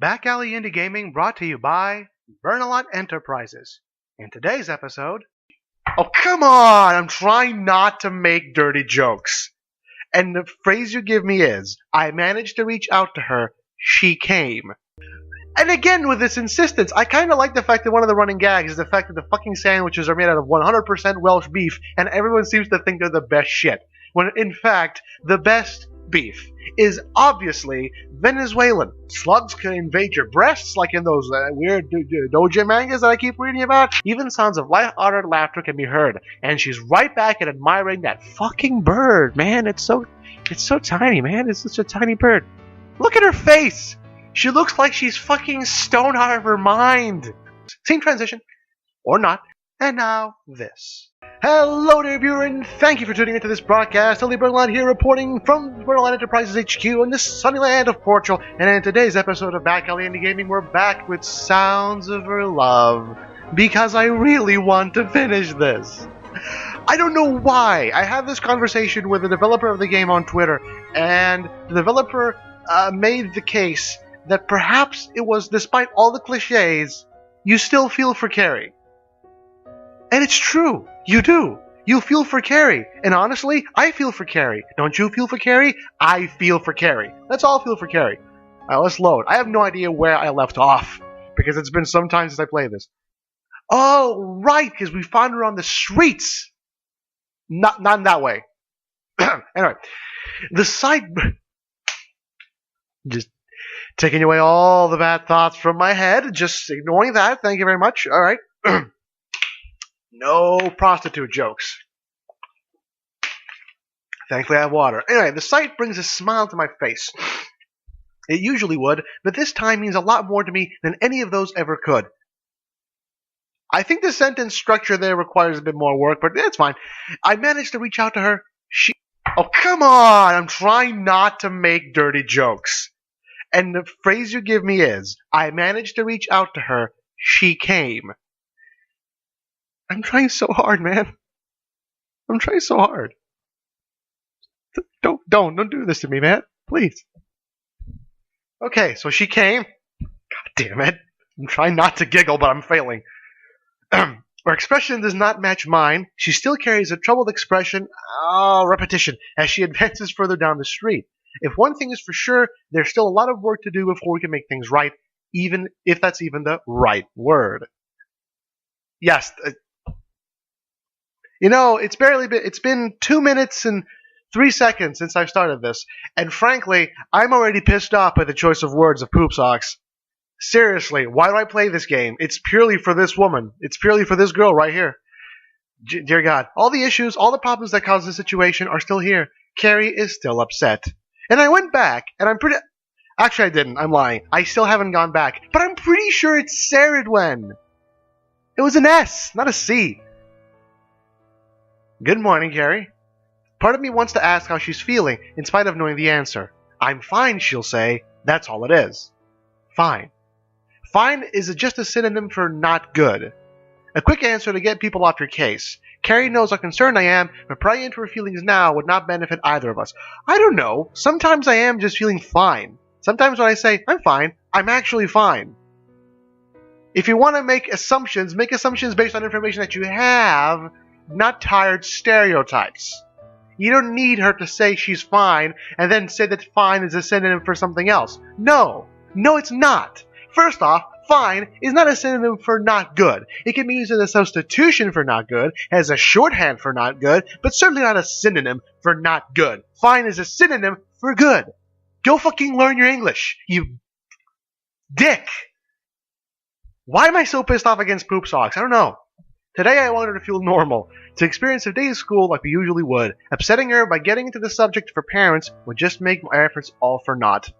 Back Alley Indie Gaming brought to you by Burnalot Enterprises. In today's episode... Oh, come on! I'm trying not to make dirty jokes. And the phrase you give me is, I managed to reach out to her, she came. And again, with this insistence, I kind of like the fact that one of the running gags is the fact that the fucking sandwiches are made out of 100% Welsh beef, and everyone seems to think they're the best shit. When, in fact, the best beef is obviously Venezuelan. Slugs can invade your breasts, like in those weird doja mangas that I keep reading about. Even sounds of light-hearted laughter can be heard. And she's right back at admiring that fucking bird, man. It's so tiny, man. It's such a tiny bird. Look at her face! She looks like she's fucking stoned out of her mind. Same transition. Or not. And now, this. Hello dear viewer, and thank you for tuning into this broadcast. Tully Burnalot here, reporting from Burnalot Enterprises HQ in the sunny land of Portugal. And in today's episode of Back Alley Indie Gaming, we're back with Sounds of Her Love. Because I really want to finish this. I don't know why. I had this conversation with the developer of the game on Twitter, and the developer made the case that perhaps it was, despite all the cliches, you still feel for Carrie. And it's true. You do. You feel for Carrie. And honestly, I feel for Carrie. Don't you feel for Carrie? I feel for Carrie. Let's all feel for Carrie. Alright, let's load. I have no idea where I left off, because it's been some time since I played this. Oh, right, because we found her on the streets. Not in that way. Anyway, the side... Just taking away all the bad thoughts from my head. Just ignoring that. Thank you very much. Alright. No prostitute jokes. Thankfully I have water. Anyway, the sight brings a smile to my face. It usually would, but this time means a lot more to me than any of those ever could. I think the sentence structure there requires a bit more work, but it's fine. I managed to reach out to her. Oh, come on! I'm trying not to make dirty jokes. And the phrase you give me is, I managed to reach out to her, she came. I'm trying so hard, man. I'm trying so hard. Don't do this to me, man. Please. Okay, so she came. God damn it. I'm trying not to giggle, but I'm failing. Her expression does not match mine. She still carries a troubled expression, repetition, as she advances further down the street. If one thing is for sure, there's still a lot of work to do before we can make things right, even if that's even the right word. Yes, it's been 2 minutes and 3 seconds since I started this, and frankly, I'm already pissed off by the choice of words of Poopsocks. Seriously, why do I play this game? It's purely for this woman. It's purely for this girl right here. Dear God, all the issues, all the problems that caused this situation are still here. Carrie is still upset. And I went back, and Actually, I didn't. I'm lying. I still haven't gone back, but I'm pretty sure it's Saridwen. It was an S, not a C. Good morning, Carrie. Part of me wants to ask how she's feeling, in spite of knowing the answer. I'm fine, she'll say. That's all it is. Fine. Fine is just a synonym for not good. A quick answer to get people off your case. Carrie knows how concerned I am, but prying into her feelings now would not benefit either of us. I don't know. Sometimes I am just feeling fine. Sometimes when I say, I'm fine, I'm actually fine. If you want to make assumptions based on information that you have, not tired stereotypes. You don't need her to say she's fine and then say that fine is a synonym for something else. No, it's not. First off, fine is not a synonym for not good. It can be used as a substitution for not good, as a shorthand for not good, but certainly not a synonym for not good. Fine is a synonym for good. Go fucking learn your English, you dick. Why am I so pissed off against Poopsocks? I don't know. Today I wanted her to feel normal, to experience a day of school like we usually would. Upsetting her by getting into the subject for parents would just make my efforts all for naught.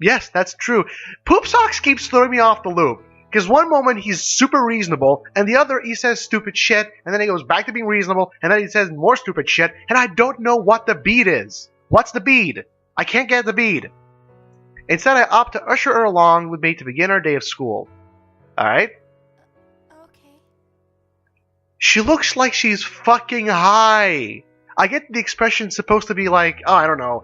Yes, that's true. Poopsocks keeps throwing me off the loop. Because one moment he's super reasonable, and the other he says stupid shit, and then he goes back to being reasonable, and then he says more stupid shit, and I don't know what the bead is. What's the bead? I can't get the bead. Instead, I opt to usher her along with me to begin our day of school. Alright? Okay. She looks like she's fucking high. I get the expression supposed to be like, oh, I don't know,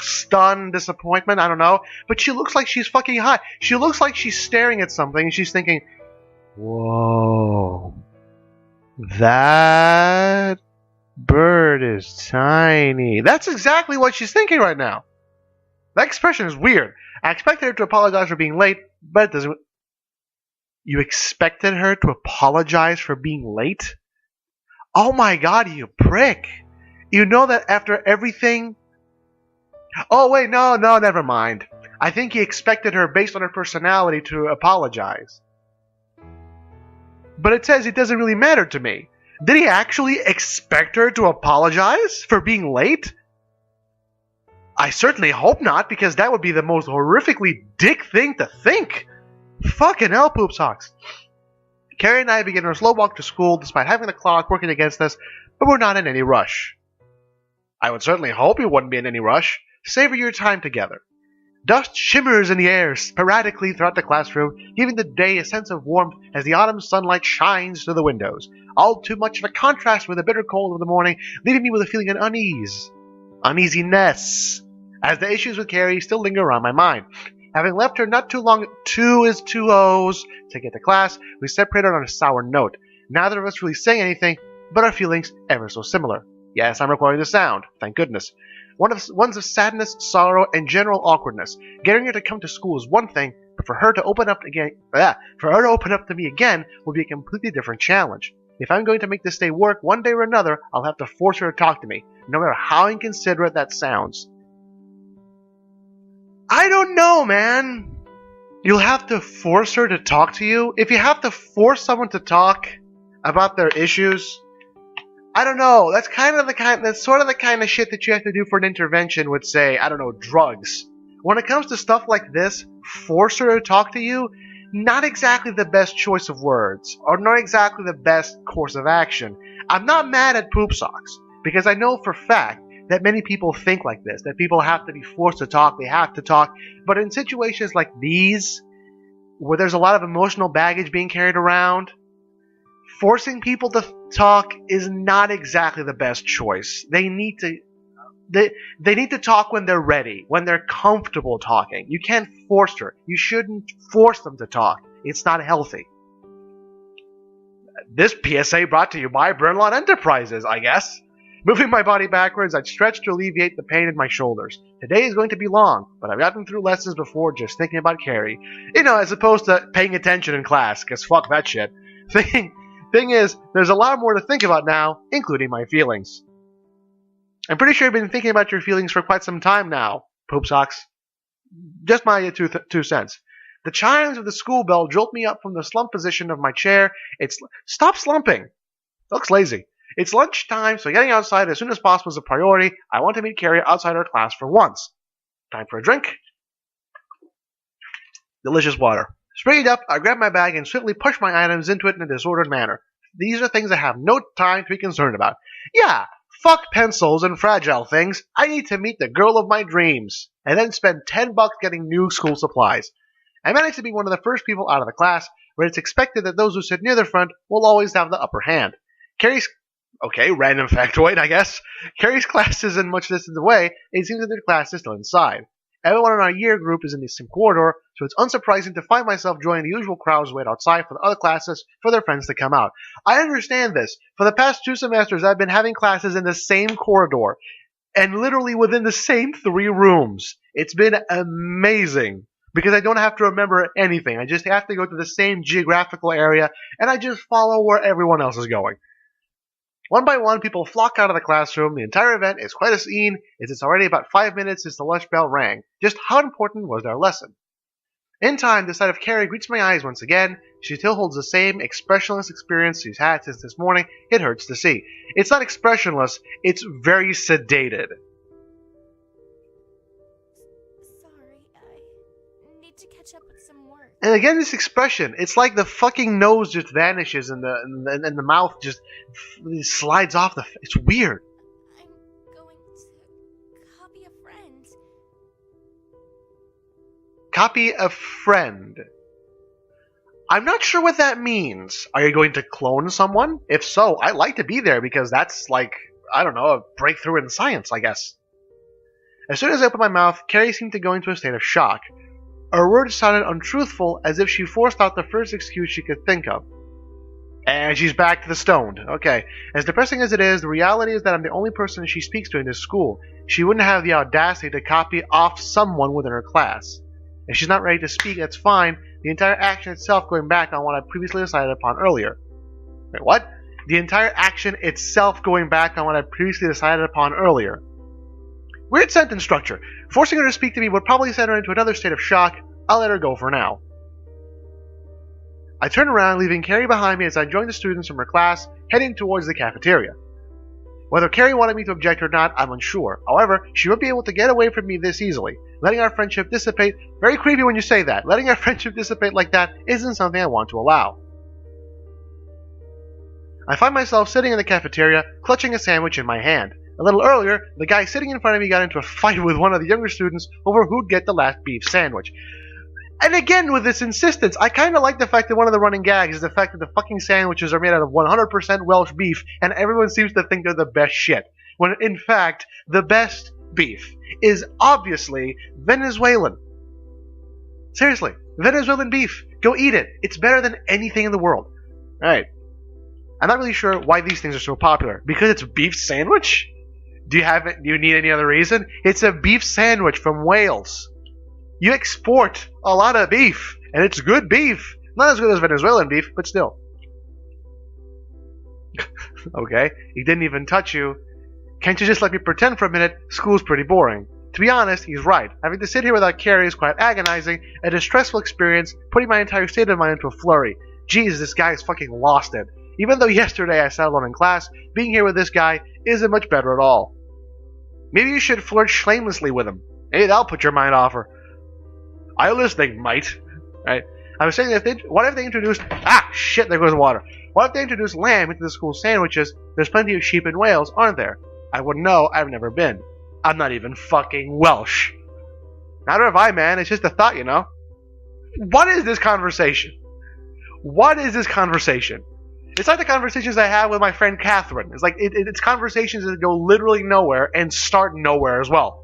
stun, disappointment, I don't know. But she looks like she's fucking high. She looks like she's staring at something and she's thinking, whoa, that bird is tiny. That's exactly what she's thinking right now. That expression is weird. I expected her to apologize for being late, but it doesn't. You expected her to apologize for being late? Oh my god, you prick. You know that after everything... Oh wait, no, never mind. I think he expected her, based on her personality, to apologize. But it says it doesn't really matter to me. Did he actually expect her to apologize for being late? I certainly hope not, because that would be the most horrifically dick thing to think. Fucking hell, Poopsocks. Carrie and I begin our slow walk to school despite having the clock working against us, but we're not in any rush. I would certainly hope you wouldn't be in any rush. Savor your time together. Dust shimmers in the air sporadically throughout the classroom, giving the day a sense of warmth as the autumn sunlight shines through the windows. All too much of a contrast with the bitter cold of the morning, leaving me with a feeling of uneasiness, as the issues with Carrie still linger around my mind. Having left her not too long, two O's to get to class, we separated on a sour note. Neither of us really saying anything, but our feelings ever so similar. Yes, I'm recording the sound, thank goodness. Ones of sadness, sorrow, and general awkwardness. Getting her to come to school is one thing, but for her to open up to me again will be a completely different challenge. If I'm going to make this day work one day or another, I'll have to force her to talk to me, no matter how inconsiderate that sounds. I don't know, man. You'll have to force her to talk to you? If you have to force someone to talk about their issues, I don't know. That's sort of the kind of shit that you have to do for an intervention with, say, I don't know, drugs. When it comes to stuff like this, force her to talk to you, not exactly the best choice of words, or not exactly the best course of action. I'm not mad at Poopsocks, because I know for a fact that many people think like this, that people have to be forced to talk, they have to talk. But in situations like these, where there's a lot of emotional baggage being carried around, forcing people to talk is not exactly the best choice. They need to talk when they're ready, when they're comfortable talking. You can't force her. You shouldn't force them to talk. It's not healthy. This PSA brought to you by Burnalot Enterprises, I guess. Moving my body backwards, I'd stretch to alleviate the pain in my shoulders. Today is going to be long, but I've gotten through lessons before just thinking about Carrie. You know, as opposed to paying attention in class, because fuck that shit. Thing is, there's a lot more to think about now, including my feelings. I'm pretty sure you've been thinking about your feelings for quite some time now, Poopsocks. Just my two cents. The chimes of the school bell jolt me up from the slump position of my chair. Stop slumping. Looks lazy. It's lunchtime, so getting outside as soon as possible is a priority. I want to meet Carrie outside our class for once. Time for a drink. Delicious water. Sprayed up, I grab my bag and swiftly push my items into it in a disordered manner. These are things I have no time to be concerned about. Yeah, fuck pencils and fragile things. I need to meet the girl of my dreams, and then spend $10 getting new school supplies. I managed to be one of the first people out of the class, where it's expected that those who sit near the front will always have the upper hand. Carrie's random factoid, I guess. Carrie's class isn't much distance away, and it seems that their class is still inside. Everyone in our year group is in the same corridor, so it's unsurprising to find myself joining the usual crowds who wait outside for the other classes for their friends to come out. I understand this. For the past 2 semesters, I've been having classes in the same corridor, and literally within the same 3 rooms. It's been amazing, because I don't have to remember anything. I just have to go to the same geographical area, and I just follow where everyone else is going. One by one, people flock out of the classroom. The entire event is quite a scene, as it's already about 5 minutes since the lunch bell rang. Just how important was their lesson? In time, the sight of Carrie greets my eyes once again. She still holds the same expressionless experience she's had since this morning. It hurts to see. It's not expressionless, it's very sedated. Sorry, I need to catch up with some work. And again, this expression, it's like the fucking nose just vanishes and the mouth just slides off the... It's weird. I'm going to copy a friend. Copy a friend. I'm not sure what that means. Are you going to clone someone? If so, I'd like to be there because that's like, I don't know, a breakthrough in science, I guess. As soon as I opened my mouth, Carrie seemed to go into a state of shock. Her words sounded untruthful, as if she forced out the first excuse she could think of. And she's back to the stoned. Okay. As depressing as it is, the reality is that I'm the only person she speaks to in this school. She wouldn't have the audacity to copy off someone within her class. If she's not ready to speak, that's fine. The entire action itself going back on what I previously decided upon earlier. Wait, what? The entire action itself going back on what I previously decided upon earlier. Weird sentence structure. Forcing her to speak to me would probably send her into another state of shock. I'll let her go for now. I turned around, leaving Carrie behind me as I joined the students from her class, heading towards the cafeteria. Whether Carrie wanted me to object or not, I'm unsure. However, she won't be able to get away from me this easily. Letting our friendship dissipate— very creepy when you say that. Letting our friendship dissipate like that isn't something I want to allow. I find myself sitting in the cafeteria, clutching a sandwich in my hand. A little earlier, the guy sitting in front of me got into a fight with one of the younger students over who'd get the last beef sandwich. And again, with this insistence, I kind of like the fact that one of the running gags is the fact that the fucking sandwiches are made out of 100% Welsh beef, and everyone seems to think they're the best shit. When, in fact, the best beef is obviously Venezuelan. Seriously, Venezuelan beef. Go eat it. It's better than anything in the world. Alright. I'm not really sure why these things are so popular. Because it's a beef sandwich? Do you need any other reason? It's a beef sandwich from Wales. You export a lot of beef, and it's good beef. Not as good as Venezuelan beef, but still. Okay, he didn't even touch you. Can't you just let me pretend for a minute? School's pretty boring. To be honest, he's right. Having to sit here without Carrie is quite agonizing, a distressful experience, putting my entire state of mind into a flurry. Jeez, this guy's fucking lost it. Even though yesterday I sat alone in class, being here with this guy isn't much better at all. Maybe you should flirt shamelessly with him. Hey, that'll put your mind off her. I'm listening, mate. Right? I was saying that what if they introduced— shit, there goes the water. What if they introduced lamb into the school sandwiches? There's plenty of sheep in Wales, aren't there? I wouldn't know, I've never been. I'm not even fucking Welsh. Neither have I, man. It's just a thought, you know? What is this conversation? What is this conversation? It's like the conversations I have with my friend Catherine. It's like it's conversations that go literally nowhere and start nowhere as well.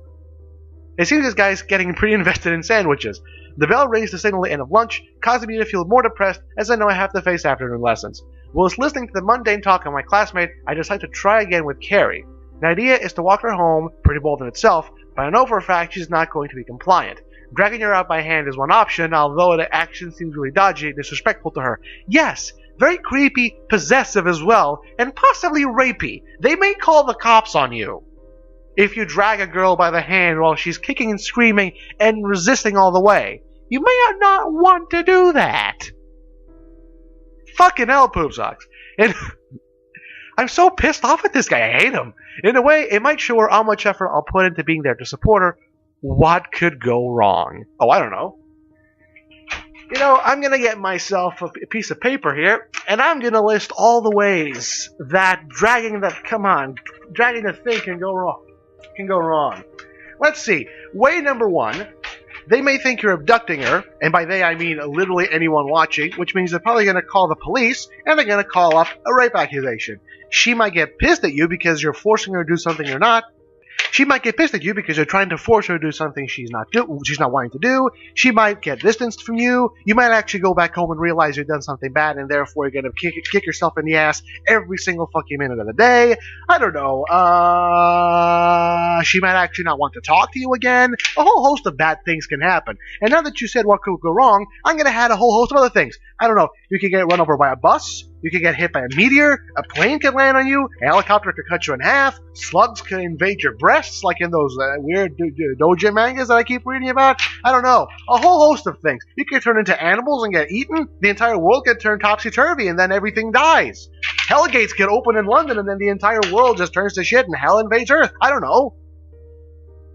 It seems this guy's getting pretty invested in sandwiches. The bell rings to signal the end of lunch, causing me to feel more depressed as I know I have to face afternoon lessons. Whilst listening to the mundane talk of my classmate, I decide to try again with Carrie. The idea is to walk her home, pretty bold in itself, but I know for a fact she's not going to be compliant. Dragging her out by hand is one option, although the action seems really dodgy and disrespectful to her. Yes, very creepy, possessive as well, and possibly rapey. They may call the cops on you if you drag a girl by the hand while she's kicking and screaming and resisting all the way. You may not want to do that. Fucking hell, Poopsocks. And I'm so pissed off at this guy. I hate him. In a way, it might show her how much effort I'll put into being there to support her. What could go wrong? Oh, I don't know. You know, I'm going to get myself a piece of paper here, and I'm going to list all the ways that dragging the thing can go wrong. Let's see. Way number one, they may think you're abducting her, and by they I mean literally anyone watching, which means they're probably going to call the police, and they're going to call up a rape accusation. She might get pissed at you because you're forcing her to do something you're not. She might get pissed at you because you're trying to force her to do something she's not wanting to do. She might get distanced from you. You might actually go back home and realize you've done something bad, and therefore you're going to kick yourself in the ass every single fucking minute of the day. I don't know. She might actually not want to talk to you again. A whole host of bad things can happen. And now that you said what could go wrong, I'm going to add a whole host of other things. I don't know. You could get run over by a bus. You could get hit by a meteor, a plane could land on you, a helicopter could cut you in half, slugs could invade your breasts, like in those weird doujin mangas that I keep reading about. I don't know. A whole host of things. You could turn into animals and get eaten. The entire world could turn topsy-turvy, and then everything dies. Hell gates get open in London, and then the entire world just turns to shit, and hell invades Earth. I don't know.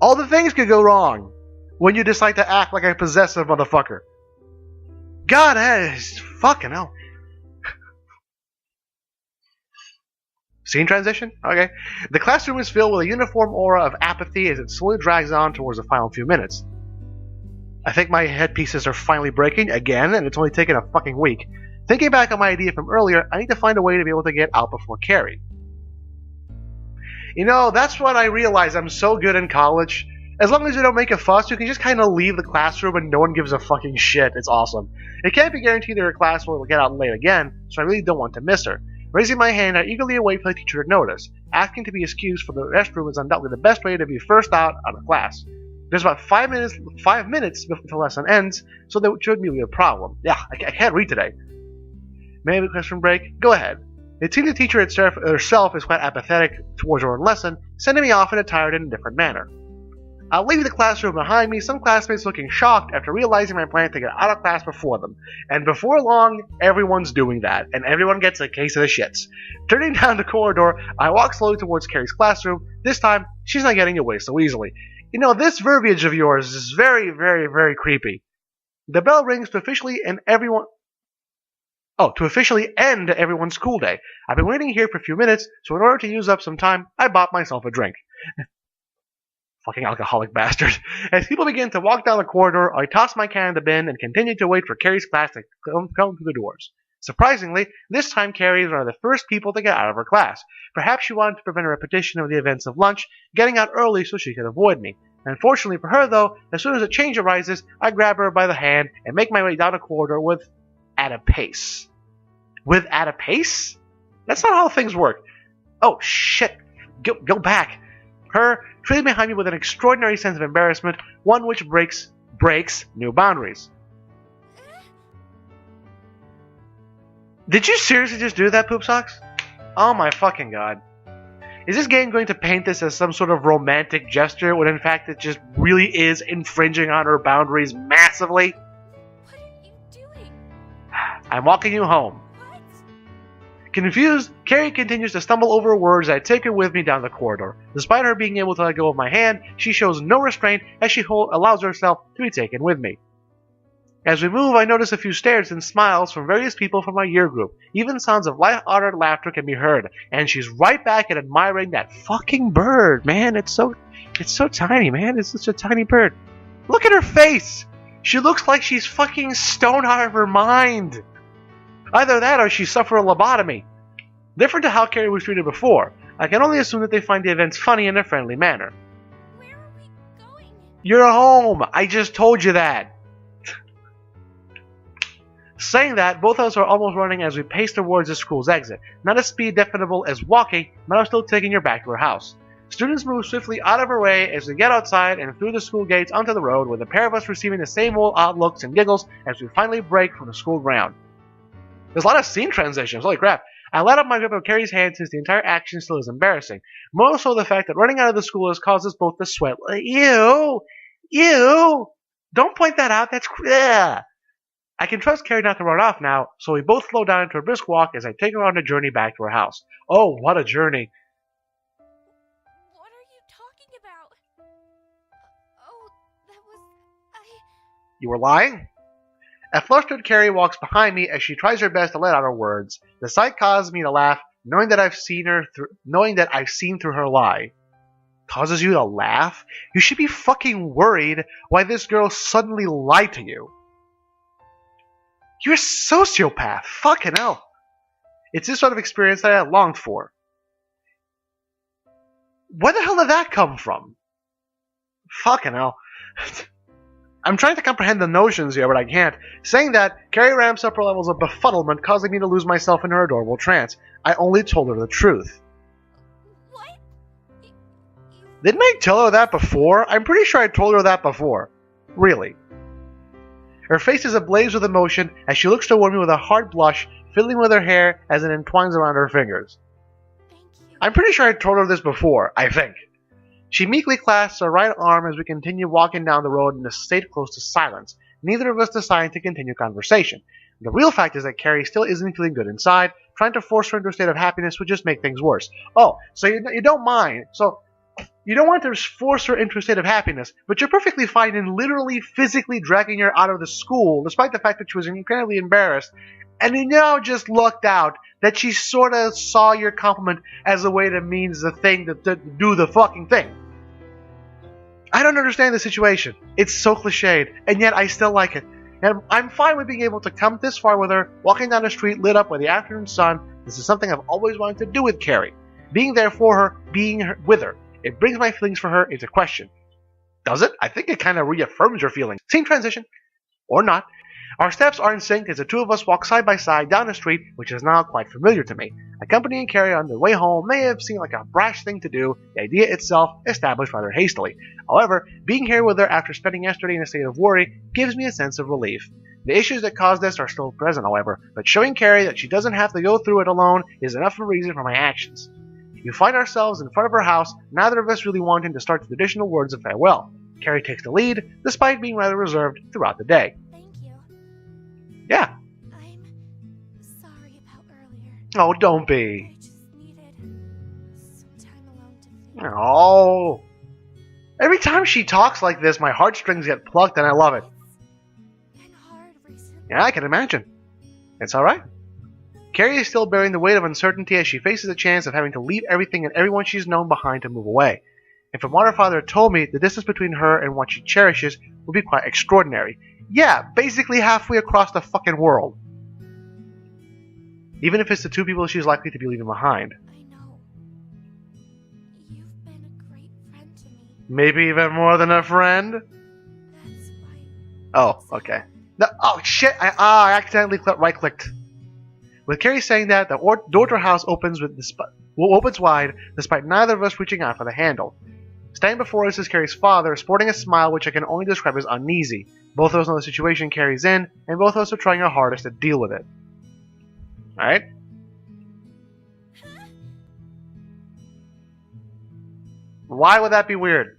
All the things could go wrong when you decide to act like a possessive motherfucker. God, that is fucking hell. Scene transition? Okay. The classroom is filled with a uniform aura of apathy as it slowly drags on towards the final few minutes. I think my headpieces are finally breaking again, and it's only taken a fucking week. Thinking back on my idea from earlier, I need to find a way to be able to get out before Carrie. You know, that's what I realized I'm so good in college. As long as you don't make a fuss, you can just kind of leave the classroom and no one gives a fucking shit. It's awesome. It can't be guaranteed that her class will get out late again, so I really don't want to miss her. Raising my hand, I eagerly await for the teacher to notice. Asking to be excused for the restroom is undoubtedly the best way to be first out of class. There's about 5 minutes before the lesson ends, so there shouldn't be a problem. Yeah, I can't read today. May I have a question break? Go ahead. It seems the teacher herself is quite apathetic towards her own lesson, sending me off in a tired and indifferent manner. I'll leave the classroom behind me, some classmates looking shocked after realizing my plan to get out of class before them. And before long, everyone's doing that, and everyone gets a case of the shits. Turning down the corridor, I walk slowly towards Carrie's classroom. This time, she's not getting away so easily. You know, this verbiage of yours is very, very, very creepy. The bell rings to officially end everyone's school day. I've been waiting here for a few minutes, so in order to use up some time, I bought myself a drink. Fucking alcoholic bastard. As people begin to walk down the corridor, I toss my can in the bin and continue to wait for Carrie's class to come through the doors. Surprisingly, this time Carrie is one of the first people to get out of her class. Perhaps she wanted to prevent a repetition of the events of lunch, getting out early so she could avoid me. Unfortunately for her, though, as soon as a change arises, I grab her by the hand and make my way down the corridor at a pace. At a pace? That's not how things work. Oh, shit. Go back. Her trailing behind me with an extraordinary sense of embarrassment, one which breaks new boundaries. Did you seriously just do that, Poopsocks? Oh my fucking god. Is this game going to paint this as some sort of romantic gesture when in fact it just really is infringing on her boundaries massively? What are you doing? I'm walking you home. What? Confused, Carrie continues to stumble over words I take her with me down the corridor. Despite her being able to let go of my hand, she shows no restraint as she allows herself to be taken with me. As we move, I notice a few stares and smiles from various people from our year group. Even sounds of light-hearted laughter can be heard, and she's right back at admiring that fucking bird, man. It's so tiny, man. It's such a tiny bird. Look at her face! She looks like she's fucking stoned out of her mind. Either that or she suffered a lobotomy. Different to how Carrie was treated before. I can only assume that they find the events funny in a friendly manner. Where are we going? You're home! I just told you that! Saying that, both of us are almost running as we pace towards the school's exit. Not a speed definable as walking, but I'm still taking her back to her house. Students move swiftly out of her way as we get outside and through the school gates onto the road, with the pair of us receiving the same old odd looks and giggles as we finally break from the school ground. There's a lot of scene transitions, holy crap. I let up my grip of Carrie's hand since the entire action still is embarrassing. More so the fact that running out of the school has caused us both to sweat. Ew! Ew! Don't point that out, that's ugh. I can trust Carrie not to run off now, so we both slow down into a brisk walk as I take her on a journey back to her house. Oh, what a journey. What are you talking about? Oh, that was... You were lying? A flustered Carrie walks behind me as she tries her best to let out her words. The sight causes me to laugh, knowing that I've seen through her lie. Causes you to laugh? You should be fucking worried why this girl suddenly lied to you. You're a sociopath. Fucking hell. It's this sort of experience that I longed for. Where the hell did that come from? Fucking hell. I'm trying to comprehend the notions here, but I can't. Saying that, Carrie ramps up her levels of befuddlement, causing me to lose myself in her adorable trance. I only told her the truth. What? Didn't I tell her that before? I'm pretty sure I told her that before. Really. Her face is ablaze with emotion as she looks toward me with a hard blush, fiddling with her hair as it entwines around her fingers. Thank you. I'm pretty sure I told her this before, I think. She meekly clasps her right arm as we continue walking down the road in a state close to silence, neither of us deciding to continue conversation. The real fact is that Carrie still isn't feeling good inside. Trying to force her into a state of happiness would just make things worse. Oh, so you don't mind. So you don't want to force her into a state of happiness, but you're perfectly fine in literally physically dragging her out of the school, despite the fact that she was incredibly embarrassed, and you now just lucked out that she sort of saw your compliment as a way to means the thing to do the fucking thing. I don't understand the situation. It's so cliched, and yet I still like it. And I'm fine with being able to come this far with her, walking down the street lit up by the afternoon sun. This is something I've always wanted to do with Carrie. Being there for her, with her. It brings my feelings for her into question. Does it? I think it kind of reaffirms your feelings. Scene transition. Or not. Our steps are in sync as the two of us walk side by side down the street, which is now quite familiar to me. Accompanying Carrie on the way home may have seemed like a brash thing to do, the idea itself established rather hastily. However, being here with her after spending yesterday in a state of worry gives me a sense of relief. The issues that caused this are still present, however, but showing Carrie that she doesn't have to go through it alone is enough of a reason for my actions. We find ourselves in front of her house, neither of us really wanting to start the traditional words of farewell. Carrie takes the lead, despite being rather reserved throughout the day. Thank you. Yeah. I'm sorry about earlier. Oh, don't be. I just needed some time alone to think. Oh. Every time she talks like this, my heartstrings get plucked and I love it. It's been hard recently. Yeah, I can imagine. It's alright. Carrie is still bearing the weight of uncertainty as she faces the chance of having to leave everything and everyone she's known behind to move away. If a modern father had told me the distance between her and what she cherishes would be quite extraordinary. Yeah, basically halfway across the fucking world. Even if it's the two people she's likely to be leaving behind. I know. You've been a great friend to me. Maybe even more than a friend? That's why. Oh, okay. No, oh, shit! I accidentally right-clicked. With Carrie saying that, the door to her house opens wide, despite neither of us reaching out for the handle. Standing before us is Carrie's father, sporting a smile which I can only describe as uneasy. Both of us know the situation Carrie's in, and both of us are trying our hardest to deal with it. Alright? Why would that be weird?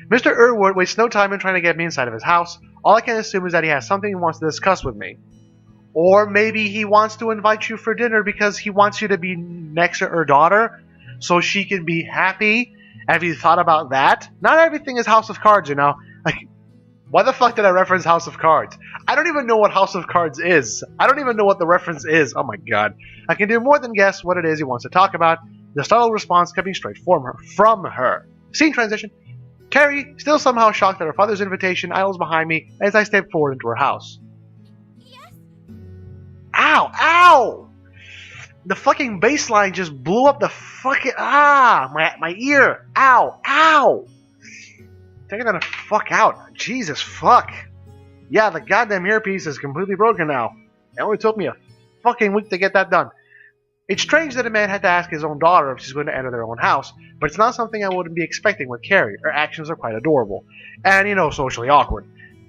Mr. Irwood wastes no time in trying to get me inside of his house. All I can assume is that he has something he wants to discuss with me. Or maybe he wants to invite you for dinner because he wants you to be next to her daughter so she can be happy. Have you thought about that? Not everything is House of Cards, you know. Like, why the fuck did I reference House of Cards? I don't even know what House of Cards is. I don't even know what the reference is. Oh my god. I can do more than guess what it is he wants to talk about. The startled response coming straight from her. Scene transition. Carrie, still somehow shocked at her father's invitation, idles behind me as I step forward into her house. Yes. Ow! Ow! The fucking bass line just blew up the fucking... my ear! Ow! Ow! Take that the fuck out. Jesus fuck. Yeah, the goddamn earpiece is completely broken now. It only took me a fucking week to get that done. It's strange that a man had to ask his own daughter if she's going to enter their own house, but it's not something I wouldn't be expecting with Carrie. Her actions are quite adorable. And, socially awkward.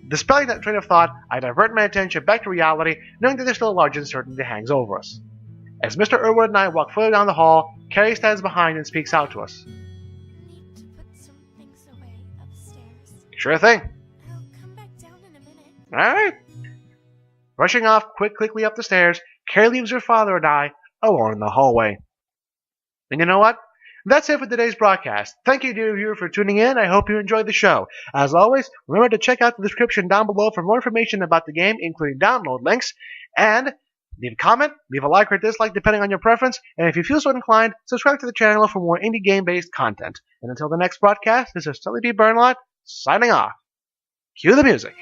Dispelling that train of thought, I divert my attention back to reality, knowing that there's still a large uncertainty that hangs over us. As Mr. Irwood and I walk further down the hall, Carrie stands behind and speaks out to us. Need to put some things away upstairs. Sure thing. I'll come back down in a minute. Alright. Rushing off quickly up the stairs, Carrie leaves her father and I alone in the hallway. And you know what? That's it for today's broadcast. Thank you, dear viewer, for tuning in. I hope you enjoyed the show. As always, remember to check out the description down below for more information about the game, including download links. And leave a comment, leave a like or dislike depending on your preference. And if you feel so inclined, subscribe to the channel for more indie game-based content. And until the next broadcast, this is Tully D. Burnalot, signing off. Cue the music.